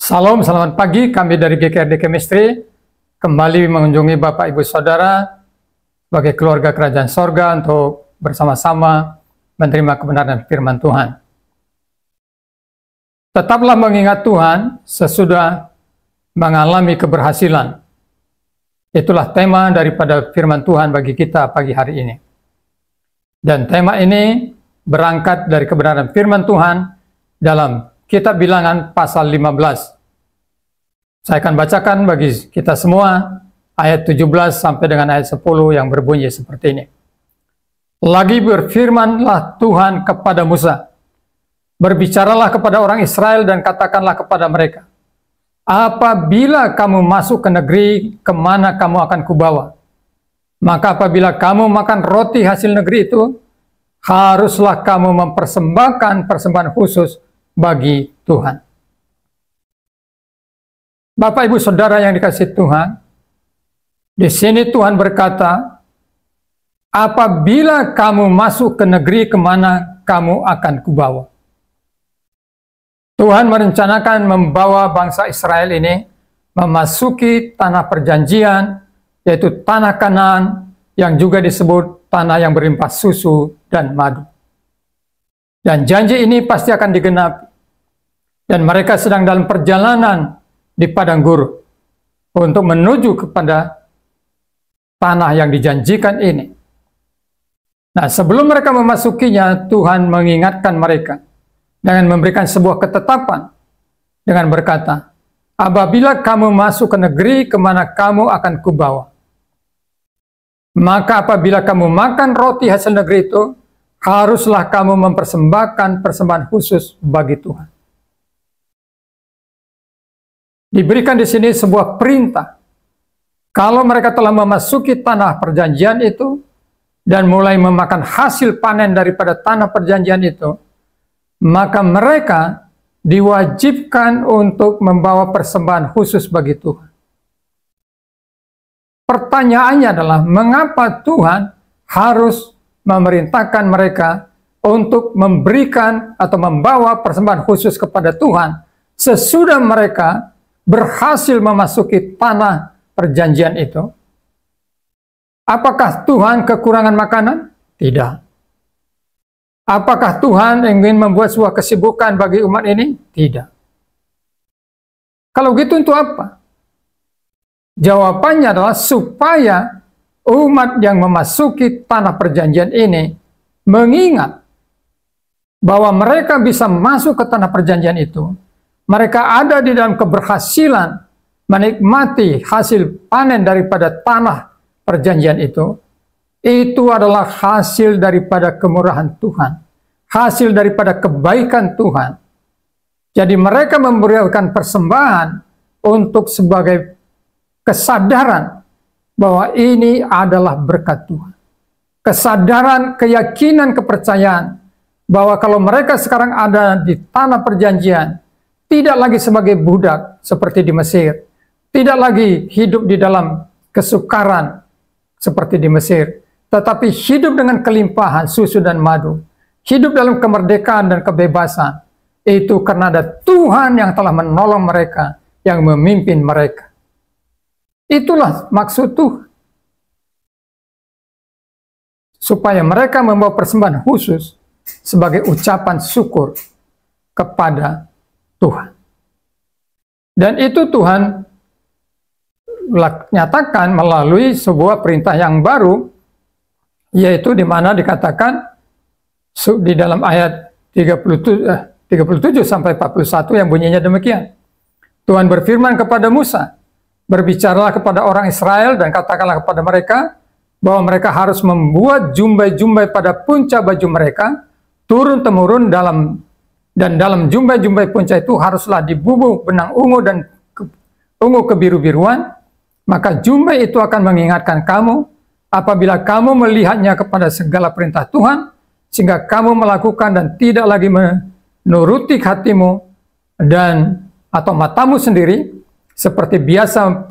Salam, selamat pagi. Kami dari GKRD Chemistry kembali mengunjungi Bapak Ibu Saudara sebagai keluarga Kerajaan Sorga untuk bersama-sama menerima kebenaran firman Tuhan. Tetaplah mengingat Tuhan sesudah mengalami keberhasilan. Itulah tema daripada firman Tuhan bagi kita pagi hari ini. Dan tema ini berangkat dari kebenaran firman Tuhan dalam Kitab Bilangan pasal 15. Saya akan bacakan bagi kita semua ayat 17 sampai dengan ayat 10 yang berbunyi seperti ini. Lagi berfirmanlah Tuhan kepada Musa, berbicaralah kepada orang Israel dan katakanlah kepada mereka, apabila kamu masuk ke negeri kemana kamu akan kubawa, maka apabila kamu makan roti hasil negeri itu, haruslah kamu mempersembahkan persembahan khusus bagi Tuhan. Bapak Ibu Saudara yang dikasihi Tuhan, di sini Tuhan berkata, apabila kamu masuk ke negeri kemana kamu akan kubawa. Tuhan merencanakan membawa bangsa Israel ini memasuki tanah perjanjian, yaitu tanah Kanaan, yang juga disebut tanah yang berlimpah susu dan madu. Dan janji ini pasti akan digenapi. Dan mereka sedang dalam perjalanan di padang gurun untuk menuju kepada tanah yang dijanjikan ini. Nah, sebelum mereka memasukinya, Tuhan mengingatkan mereka dengan memberikan sebuah ketetapan dengan berkata, apabila kamu masuk ke negeri kemana kamu akan kubawa, maka apabila kamu makan roti hasil negeri itu, haruslah kamu mempersembahkan persembahan khusus bagi Tuhan. Diberikan di sini sebuah perintah. Kalau mereka telah memasuki tanah perjanjian itu dan mulai memakan hasil panen daripada tanah perjanjian itu, maka mereka diwajibkan untuk membawa persembahan khusus bagi Tuhan. Pertanyaannya adalah, mengapa Tuhan harus memerintahkan mereka untuk memberikan atau membawa persembahan khusus kepada Tuhan sesudah mereka berhasil memasuki tanah perjanjian itu? Apakah Tuhan kekurangan makanan? Tidak. Apakah Tuhan ingin membuat sebuah kesibukan bagi umat ini? Tidak. Kalau gitu untuk apa? Jawabannya adalah supaya umat yang memasuki tanah perjanjian ini mengingat bahwa mereka bisa masuk ke tanah perjanjian itu. Mereka ada di dalam keberhasilan menikmati hasil panen daripada tanah perjanjian itu. Itu adalah hasil daripada kemurahan Tuhan, hasil daripada kebaikan Tuhan. Jadi mereka memberikan persembahan untuk sebagai kesadaran bahwa ini adalah berkat Tuhan. Kesadaran, keyakinan, kepercayaan bahwa kalau mereka sekarang ada di tanah perjanjian, tidak lagi sebagai budak seperti di Mesir, tidak lagi hidup di dalam kesukaran seperti di Mesir, tetapi hidup dengan kelimpahan susu dan madu, hidup dalam kemerdekaan dan kebebasan. Itu karena ada Tuhan yang telah menolong mereka, yang memimpin mereka. Itulah maksud Tuhan. Supaya mereka membawa persembahan khusus sebagai ucapan syukur kepada Tuhan. Dan itu Tuhan nyatakan melalui sebuah perintah yang baru, yaitu di mana dikatakan di dalam ayat 37 sampai 41 yang bunyinya demikian. Tuhan berfirman kepada Musa, berbicaralah kepada orang Israel dan katakanlah kepada mereka bahwa mereka harus membuat jumbai-jumbai pada punca baju mereka turun-temurun dalam jumbai-jumbai punca itu haruslah dibubuh benang ungu dan ungu kebiru-biruan. Maka jumbai itu akan mengingatkan kamu apabila kamu melihatnya kepada segala perintah Tuhan, sehingga kamu melakukan dan tidak lagi menuruti hatimu dan atau matamu sendiri seperti biasa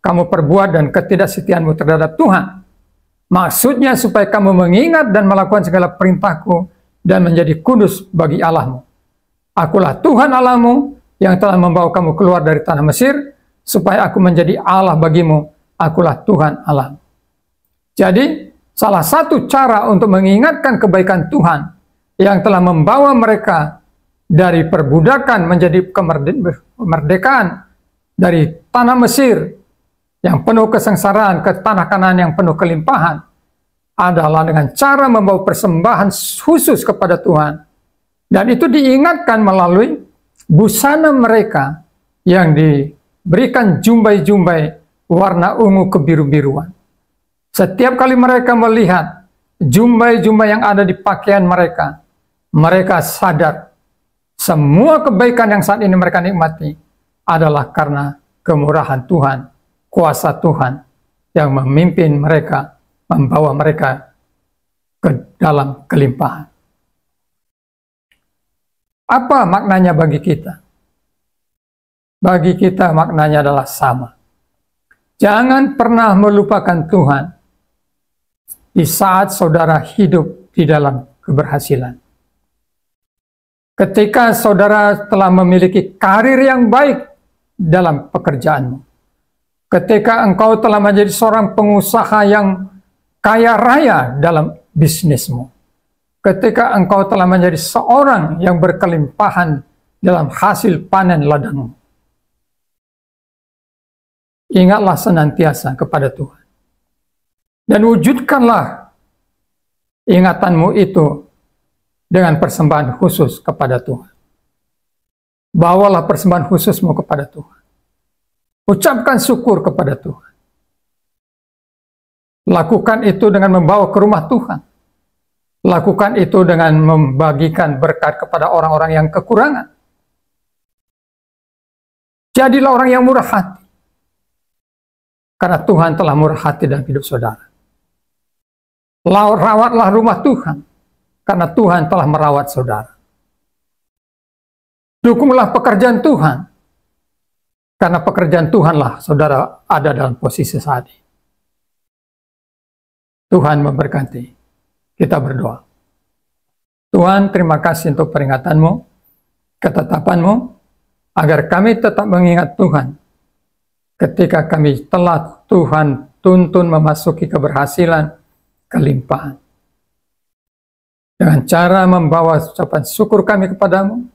kamu perbuat dan ketidaksetiaanmu terhadap Tuhan. Maksudnya supaya kamu mengingat dan melakukan segala perintahku dan menjadi kudus bagi Allahmu. Akulah Tuhan Allahmu yang telah membawa kamu keluar dari tanah Mesir, supaya aku menjadi Allah bagimu, akulah Tuhan Allah. Jadi, salah satu cara untuk mengingatkan kebaikan Tuhan yang telah membawa mereka dari perbudakan menjadi kemerdekaan dari tanah Mesir yang penuh kesengsaraan ke tanah Kanaan yang penuh kelimpahan adalah dengan cara membawa persembahan khusus kepada Tuhan. Dan itu diingatkan melalui busana mereka yang diberikan jumbai-jumbai warna ungu kebiru-biruan. Setiap kali mereka melihat jumbai-jumbai yang ada di pakaian mereka, mereka sadar semua kebaikan yang saat ini mereka nikmati adalah karena kemurahan Tuhan, kuasa Tuhan yang memimpin mereka, membawa mereka ke dalam kelimpahan. Apa maknanya bagi kita? Bagi kita maknanya adalah sama. Jangan pernah melupakan Tuhan di saat saudara hidup di dalam keberhasilan. Ketika saudara telah memiliki karir yang baik dalam pekerjaanmu, ketika engkau telah menjadi seorang pengusaha yang kaya raya dalam bisnismu, ketika engkau telah menjadi seorang yang berkelimpahan dalam hasil panen ladangmu, ingatlah senantiasa kepada Tuhan. Dan wujudkanlah ingatanmu itu dengan persembahan khusus kepada Tuhan. Bawalah persembahan khususmu kepada Tuhan. Ucapkan syukur kepada Tuhan. Lakukan itu dengan membawa ke rumah Tuhan. Lakukan itu dengan membagikan berkat kepada orang-orang yang kekurangan. Jadilah orang yang murah hati. Karena Tuhan telah murah hati dalam hidup saudara. Rawatlah rumah Tuhan, karena Tuhan telah merawat saudara. Dukunglah pekerjaan Tuhan, karena pekerjaan Tuhanlah saudara ada dalam posisi saat ini. Tuhan memberkati. Kita berdoa. Tuhan, terima kasih untuk peringatanmu, ketetapanmu, agar kami tetap mengingat Tuhan ketika kami telah Tuhan tuntun memasuki keberhasilan, kelimpahan. Dengan cara membawa ucapan syukur kami kepadamu,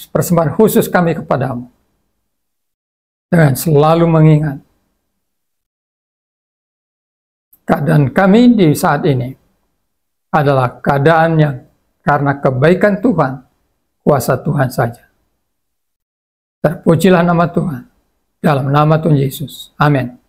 persembahan khusus kami kepadamu. Dengan selalu mengingat keadaan kami di saat ini adalah keadaan yang karena kebaikan Tuhan, kuasa Tuhan saja. Terpujilah nama Tuhan, dalam nama Tuhan Yesus. Amin.